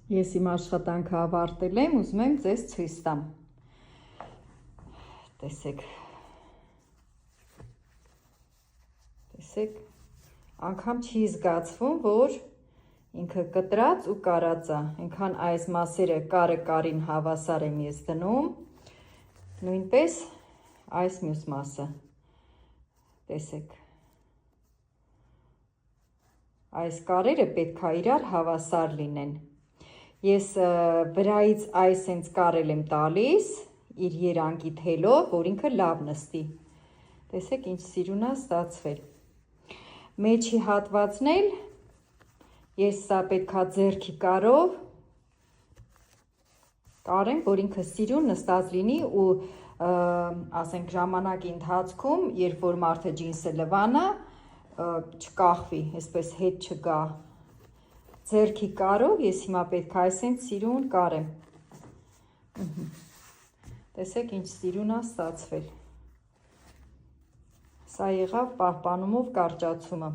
Ես իմ աշխատանքը ավարտել եմ, ուզում եմ ձեզ ցույց տամ։ Տեսեք։ Տեսեք, անգամ չի զգացվում, որ ինքը կտրած ու կարած է։ Այնքան այս մասերը կարը կարին հավասար եմ ես դնում։ Նույնպես այս մյուս մասը։ Տեսեք։ Այս կարերը պետք է իրար հավասար լինեն։ Ես վրայից այս հենց կարել եմ տալիս, իր երանգի թելով, որ ինքը լավ նստի։ Տեսեք, ինչ սիրուն է ստացվել։ Մեջի հատվածն էլ, ես սա պետք է ձեռքի կարով կարեմ, որ ինքը սիրուն նստած լինի ու ասենք ժամանակի ընթացքում, երբ որ մարդը ջինսը լվանա, չկախվի, այսպես հետ չգա։ Ձեռքի կարով ես հիմա պետք է այսենց սիրուն կարեմ։ Տեսեք, ինչ սիրուն է ստացվել։ Սա եղավ պահպանումով կարճացումը։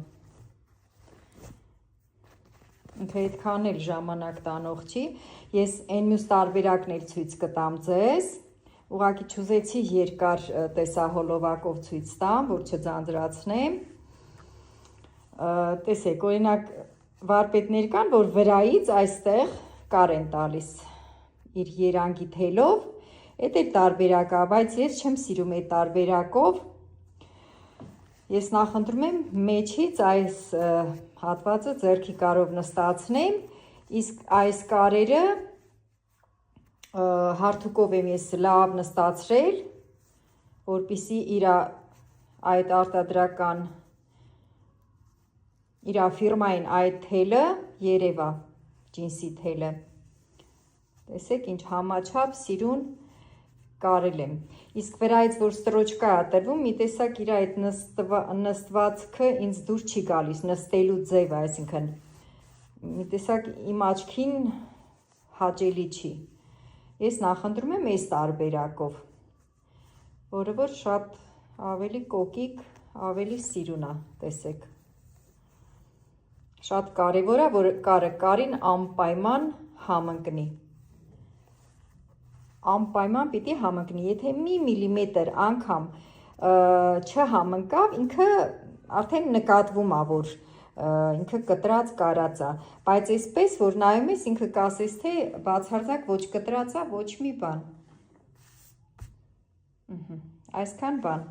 Ինքը այդքան էլ ժամանակ տանող չի։ Ես այն մյուս տարբերակն էլ ցույց կտամ ձեզ։ Ուղղակի չուզեցի երկար տեսահոլովակով ցույց տամ, որ չձանձրացնեմ։ Տեսեք, օրինակ վարպետներ կան, որ վրայից այստեղ կար են տալիս իր երանգի թելով, այդ էլ տարբերակ է, բայց ես չեմ սիրում այդ տարբերակով, ես նախընտրում եմ մեջից այս հատվածը ձեռքի կարով նստացնեմ, իսկ այս կարերը հարթուկով եմ ես լավ նստացրել, որպեսզի իր այդ արտադրական իր ֆիրմային այդ թելը երևա, ջինսի թելը։ Տեսեք, ինչ համաչափ սիրուն կարել եմ։ Իսկ վրայից, որ ստրոճկա է տրվում, մի տեսակ իր այդ նստվածքը ինձ դուր չի գալիս, նստելու ձևը, այսինքն մի տեսակ իմ աչքին հաճելի չի։ Ես նախընտրում եմ այս տարբերակով, որը որ շատ ավելի կոկիկ, ավելի սիրուն է, տեսեք։ Շատ կարևոր է, որ կարը կարին անպայման համընկնի։ Անպայման պիտի համընկնի, եթե մի միլիմետր անգամ չհամընկավ, ինքը արդեն նկատվում է, որ ինքը կտրած կարած է, բայց այսպես, որ նայում ես, ինքը կասես, թե բացարձակ ոչ կտրած է, ոչ մի բան։ Այսքան բան։